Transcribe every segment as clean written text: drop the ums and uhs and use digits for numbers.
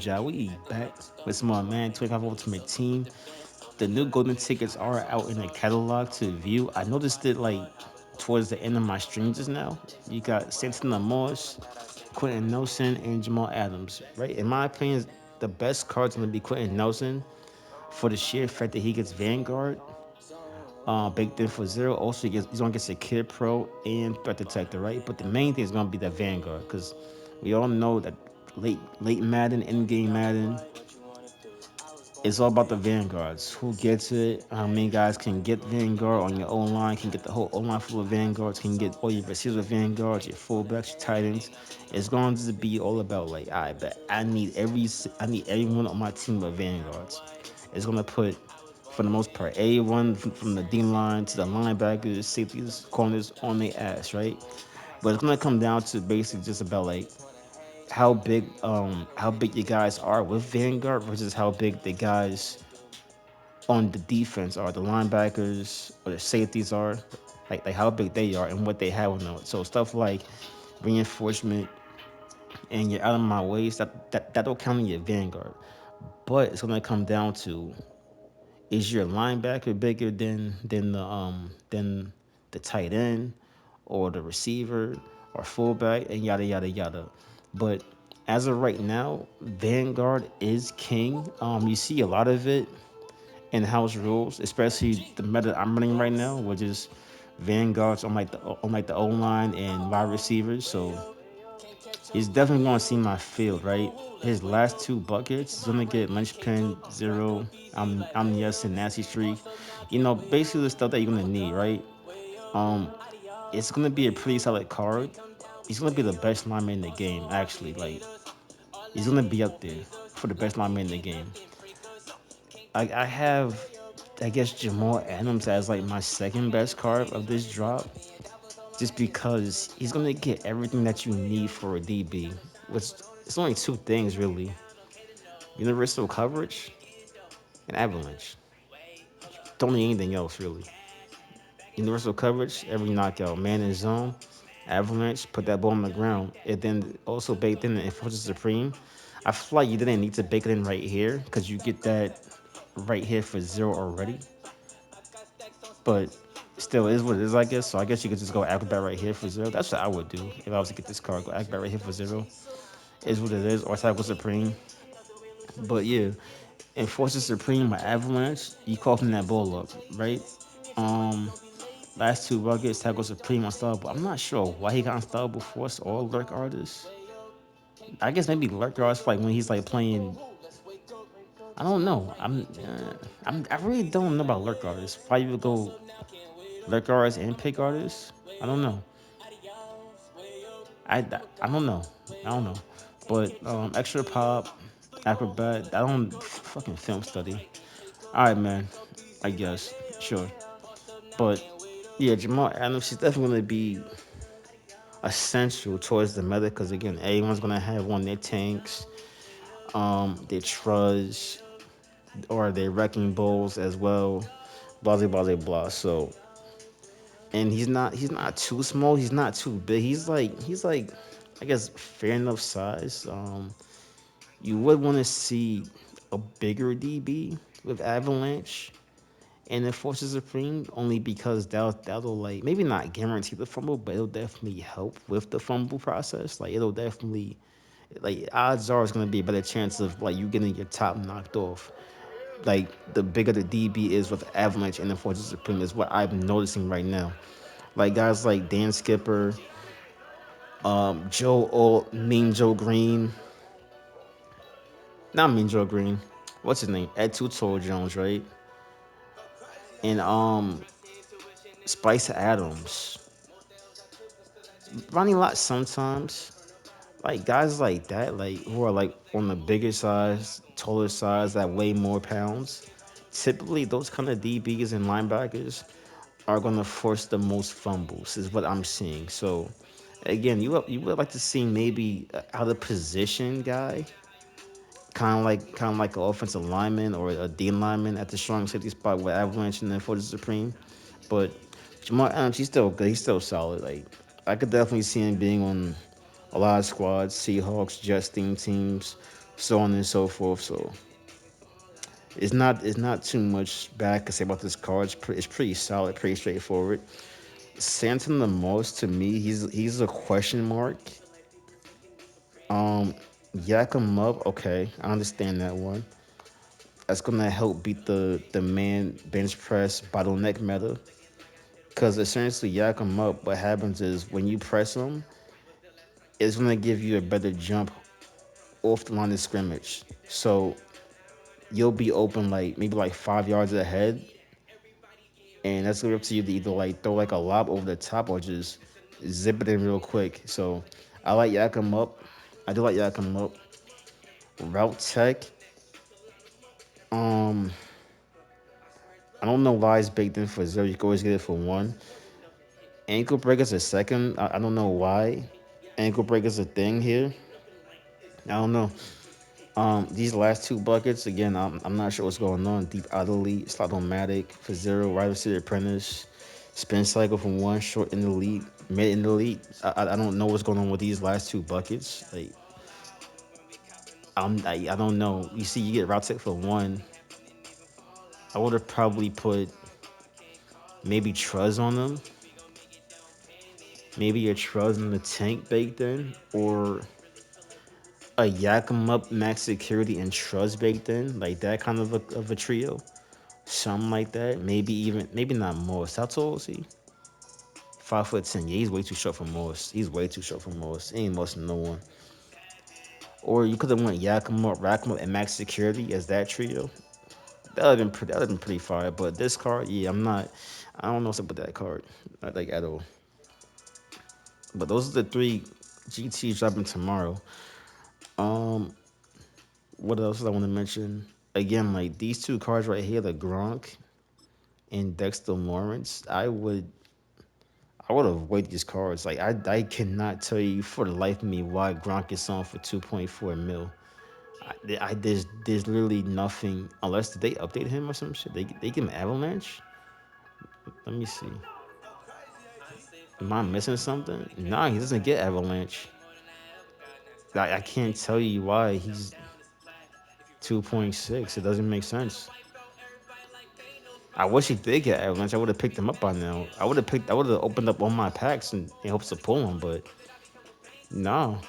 y'all? We back with some more Man 25 Ultimate Team. The new golden tickets are out in the catalog to view. I noticed it like towards the end of my stream just now. You got Santana Moss, Quentin Nelson, and Jamal Adams. Right? In my opinion, the best card's gonna be Quentin Nelson for the sheer fact that he gets Vanguard. Baked in for zero. Also, he's gonna get Secure Pro and Threat Detector, right? But the main thing is gonna be that Vanguard, because we all know that late Madden, end game Madden, it's all about the Vanguards. Who gets it? How many guys can get Vanguard on your own line? Can get the whole O line full of Vanguards? Can get all your receivers with Vanguards, your fullbacks, your tight ends? It's going to be all about like, I bet I need everyone on my team with Vanguards. It's gonna put, for the most part, everyone from the D line to the linebackers, safeties, corners on their ass, right? But it's gonna come down to basically just about like how big you guys are with Vanguard versus how big the guys on the defense are, the linebackers or the safeties are, like how big they are and what they have on them. So stuff like reinforcement and you're out of my ways, that'll count in your Vanguard. But it's gonna come down to, is your linebacker bigger than the tight end or the receiver or fullback and yada yada yada. But as of right now, Vanguard is king. You see a lot of it in house rules, especially the meta I'm running right now, which is Vanguards on like the O line and wide receivers. So he's definitely going to see my field, right? His last two buckets, he's going to get linchpin zero. I'm yes and nasty streak. You know, basically the stuff that you're going to need, right? Um, it's going to be a pretty solid card. He's going to be the best lineman in the game, actually. Like he's going to be up there for the best lineman in the game. I have, I guess, Jamal Adams as like my second best card of this drop, just because he's gonna get everything that you need for a DB. Which it's only two things really: universal coverage and avalanche. Don't need anything else really. Universal coverage, every knockout, man in zone, avalanche, put that ball on the ground, and then also baked in the Enforcer Supreme. I feel like you didn't need to bake it in right here because you get that right here for zero already. But still is what it is, I guess. So I guess you could just go acrobat right here for zero. That's what I would do if I was to get this card. Go acrobat right here for zero. Is what it is. Or tackle supreme. But yeah, enforcer supreme or avalanche, you coughing that ball up, right? Um, last two buckets, tackle supreme, unstoppable. I'm not sure why he got unstoppable force or lurk artist. I guess maybe lurk artist like when he's like playing. I don't know. I really don't know about lurk artists. Why you would go lurk artists and pick artists? I don't know. I, I don't know. I don't know. But extra pop, acrobat. I don't fucking film study. All right, man. I guess sure. But yeah, Jamal Adams, she's definitely gonna be essential towards the meta because again, everyone's gonna have one of their tanks, their truz or their wrecking bulls as well. Blah blah blah blah. So and he's not too small. He's not too big. He's like I guess fair enough size. You would want to see a bigger DB with Avalanche and Enforcer Supreme only because that'll like maybe not guarantee the fumble, but it'll definitely help with the fumble process. Like it'll definitely like odds are it's gonna be a better chance of like you getting your top knocked off. Like the bigger the DB is with Avalanche and Enforcer Supreme is what I'm noticing right now. Like guys like Dan Skipper, Mean Joe Green, not Mean Joe Green. What's his name? Ed Tutor Jones, right? And Spice Adams, Ronnie Lott sometimes. Like guys like that, like who are like on the bigger size, taller size, that weigh more pounds. Typically, those kind of DBs and linebackers are gonna force the most fumbles, is what I'm seeing. So, again, you would like to see maybe out of position guy, kind of like an offensive lineman or a D lineman at the strong safety spot with Avalanche and then for the Supreme. But Jamal Adams, he's still good. He's still solid. Like I could definitely see him being on a lot of squads, Seahawks, Jets teams, so on and so forth. So it's not too much bad to say about this card. It's pretty solid, pretty straightforward. Santon Moss to me, he's a question mark. Um, Yak him up, okay, I understand that one. That's gonna help beat the man bench press bottleneck meta. Cause essentially yak him up, what happens is when you press him, it's gonna give you a better jump off the line of scrimmage. So you'll be open like maybe like 5 yards ahead, and that's gonna be up to you to either like throw like a lob over the top or just zip it in real quick. So I like yak him up. I do like yak him up. Route tech. Um, I don't know why it's baked in for zero. You can always get it for one. Ankle breakers a second. I don't know why. Ankle breakers a thing here. I don't know. These last two buckets again. I'm not sure what's going on. Deep out elite, slot-o-matic for zero, wide receiver apprentice, spin cycle from one, short in the lead, mid in the lead. I don't know what's going on with these last two buckets. Like I don't know. You see, you get route tech for one. I would have probably put maybe Truz on them, maybe a Truz in the tank baked in, or a Yakum up max security and Trust baked in, like that kind of a trio. Something like that. Maybe not Morris. How tall is he? 5'10". Yeah, he's way too short for Morris. He's way too short for Morris. He ain't Morris no one. Or you could have went Yakum up, Rakim up, and max security as that trio. That would have been pretty fire. But this card, yeah, I don't know what's up with that card. Not like at all. But those are the three GTs dropping tomorrow. Um, what else did I want to mention? Again, like these two cards right here, the Gronk and Dexter Lawrence, I would avoid these cards. Like I cannot tell you for the life of me why Gronk is on for 2.4 mil. There's literally nothing unless they update him or some shit. They give him Avalanche. Let me see. Am I missing something? Nah, he doesn't get Avalanche. I can't tell you why he's 2.6. It doesn't make sense. I wish he did get Avalanche. I would have picked him up by now. I would have opened up all my packs in hopes to pull him, but no.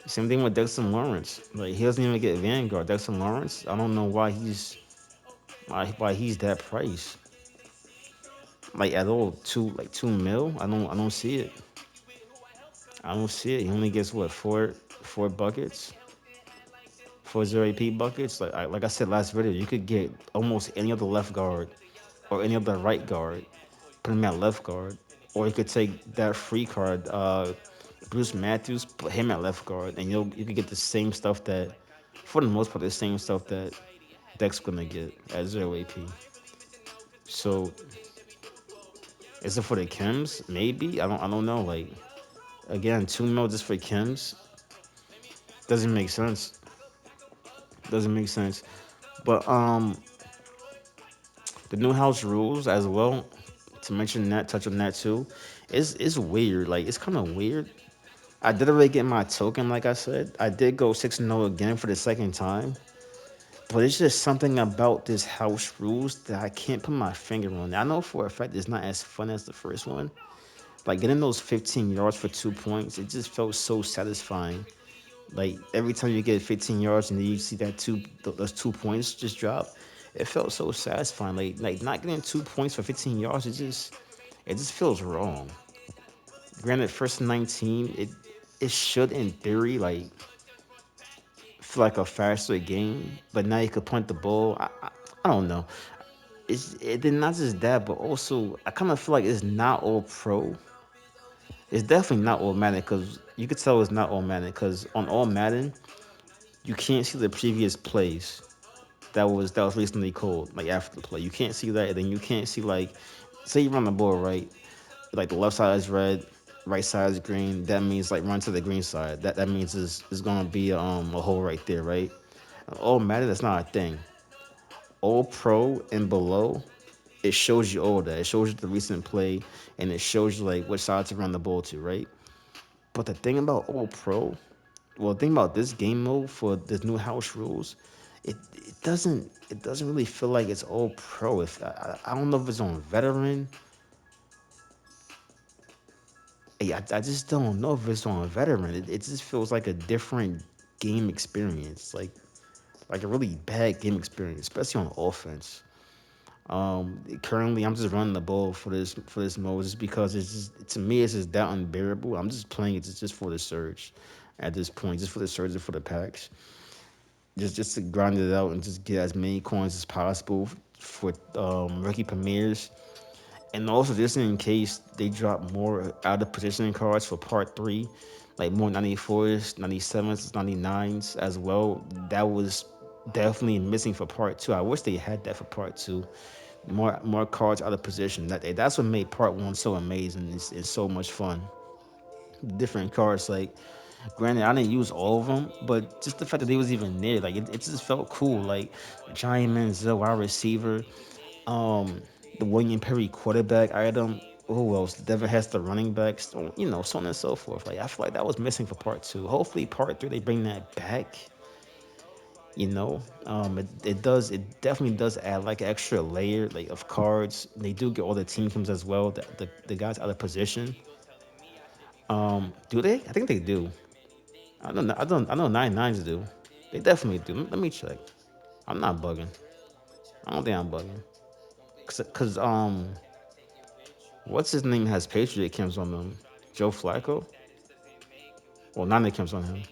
Same thing with Dexter Lawrence. Like he doesn't even get Vanguard. Dexter Lawrence. I don't know why he's that price. Like at all, 2 mil. I don't see it. I don't see it. He only gets what four buckets, 4 AP buckets. Like I said last video, you could get almost any other left guard or any other right guard, put him at left guard, or you could take that free card, Bruce Matthews, put him at left guard, and you could get the same stuff that, for the most part, the same stuff that Deck's gonna get at zero AP. So is it for the chems? Maybe I don't know. Like again, 2 mil just for chems doesn't make sense. Doesn't make sense. But the new house rules as well. To mention that, touch on that too. It's weird. Like it's kind of weird. I did already get my token, like I said. I did go 6-0 again for the second time. But it's just something about this house rules that I can't put my finger on. I know for a fact it's not as fun as the first one. Like getting those 15 yards for 2 points, it just felt so satisfying. Like every time you get 15 yards and then you see that those 2 points just drop, it felt so satisfying. Like not getting 2 points for 15 yards, it just feels wrong. Granted, first and 19, it should in theory like feel like a faster game, but now you could punt the ball. I don't know. It did not just that, but also I kind of feel like it's not all pro. It's definitely not all Madden because you could tell it's not all Madden because on all Madden you can't see the previous plays that was recently called like after the play. You can't see that, and then you can't see like say you run the ball right, like the left side is red, right side is green. That means like run to the green side. That means it's gonna be a hole right there, right? All Madden that's not a thing. All Pro and below, it shows you all that. It shows you the recent play, and it shows you like which side to run the ball to, right? But the thing about All Pro, Well, think about this game mode for the new house rules. It doesn't really feel like it's all pro. If I don't know if it's on veteran. I just don't know if it's on veteran. It just feels like a different game experience, like a really bad game experience, especially on offense. Currently, I'm just running the ball for this mode just because it's just, to me it's just that unbearable. I'm just playing it just for the surge at this point, just for the surge and for the packs, just to grind it out and just get as many coins as possible for rookie premieres. And also, just in case they drop more out of positioning cards for part three, like more 94s, 97s, 99s as well. That was definitely missing for part two. I wish they had that for part two. More cards out of position. That's what made part one so amazing. It's so much fun. Different cards, like granted, I didn't use all of them, but just the fact that they was even there, like it just felt cool. Like Giant Manziel, wide receiver, um, the William Perry quarterback item. Who else? Devin has the running backs, so on and so forth. Like I feel like that was missing for part two. Hopefully, part three they bring that back. It definitely does add like an extra layer like of cards. They do get all the team comes as well. The guys out of position. Do they? I think they do. I don't know. I know 99s do. They definitely do. Let me check. I'm not bugging. I don't think I'm bugging. Cause what's his name has Patriot Kims on them? Joe Flacco? Well, Nine Kims on him.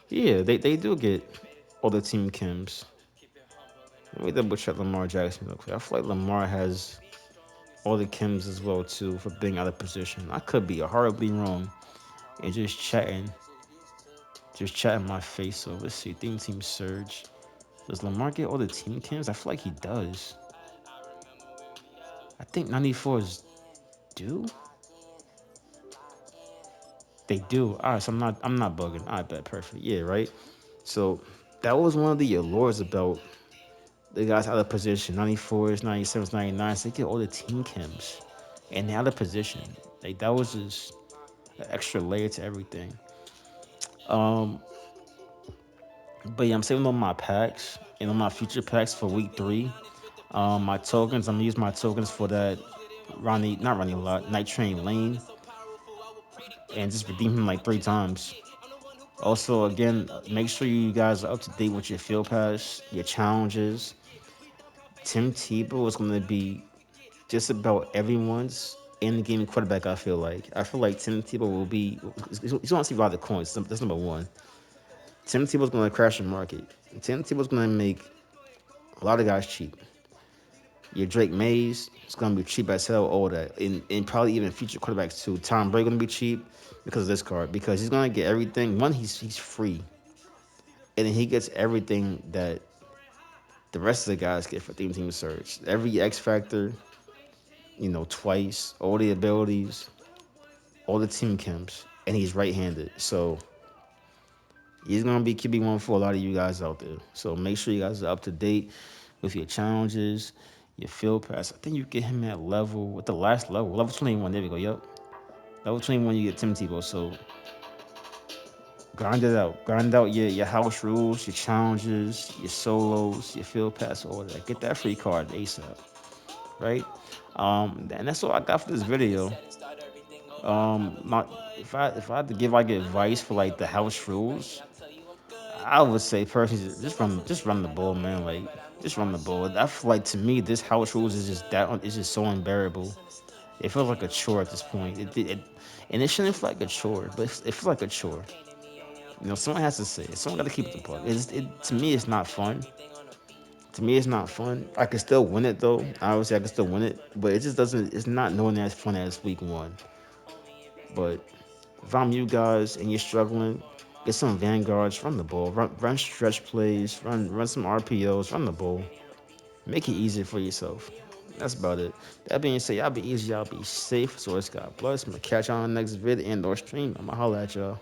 Yeah, they do get all the team Kims. Let me double check Lamar Jackson real quick. I feel like Lamar has all the Kims as well too for being out of position. I could be horribly wrong and just chatting my face off. Let's see, team surge. Does Lamar get all the team Kims? I feel like he does. I think 94s do. They do. All right, so I'm not bugging. I bet perfect. Yeah, right. So that was one of the allures about the guys out of position. 94s, 97s, 99s. They get all the team Kims, and they're out of position. Like that was just an extra layer to everything. Um, but yeah, I'm saving on my packs and on my future packs for week three. My tokens, I'm gonna use my tokens for that not Ronnie Lott, Night Train Lane, and just redeem him like three times. Also, again, make sure you guys are up to date with your field pass, your challenges. Tim Tebow is gonna be just about everyone's in the game quarterback. I feel like Tim Tebow will be. He's gonna see a lot of coins. That's number one. Tim Tebow's gonna crash the market. Tim Tebow's gonna make a lot of guys cheap. Your Drake Mays is gonna be cheap as hell. All that, and probably even future quarterbacks too. Tom Brady gonna be cheap because of this card because he's gonna get everything. One, he's free, and then he gets everything that the rest of the guys get for team search. Every X factor, twice. All the abilities, all the team chems, and he's right-handed. So he's gonna be QB1 for a lot of you guys out there. So make sure you guys are up to date with your challenges, your field pass. I think you get him at level with the last level 21. There we go. Yep, level 21. You get Tim Tebow. So grind out your house rules, your challenges, your solos, your field pass, all that. Get that free card ASAP. Right? And that's all I got for this video. My if I had to give like advice for like the house rules, I would say personally just run the ball, man. Like just run the ball. I feel like to me this house rules is just it's just so unbearable. It feels like a chore at this point. And it shouldn't feel like a chore, but it feels like a chore. Someone has to say it. Someone got to keep it the buck. To me, it's not fun. To me, it's not fun. I can still win it though. Obviously, I can still win it, but it just doesn't. It's not knowing as fun as week one. But if I'm you guys and you're struggling, get some vanguards, run the ball, run stretch plays, run some RPOs, run the ball. Make it easier for yourself. That's about it. That being said, y'all be easy, y'all be safe. So it's God bless. I'm gonna catch y'all on the next vid and or stream. I'ma holla at y'all.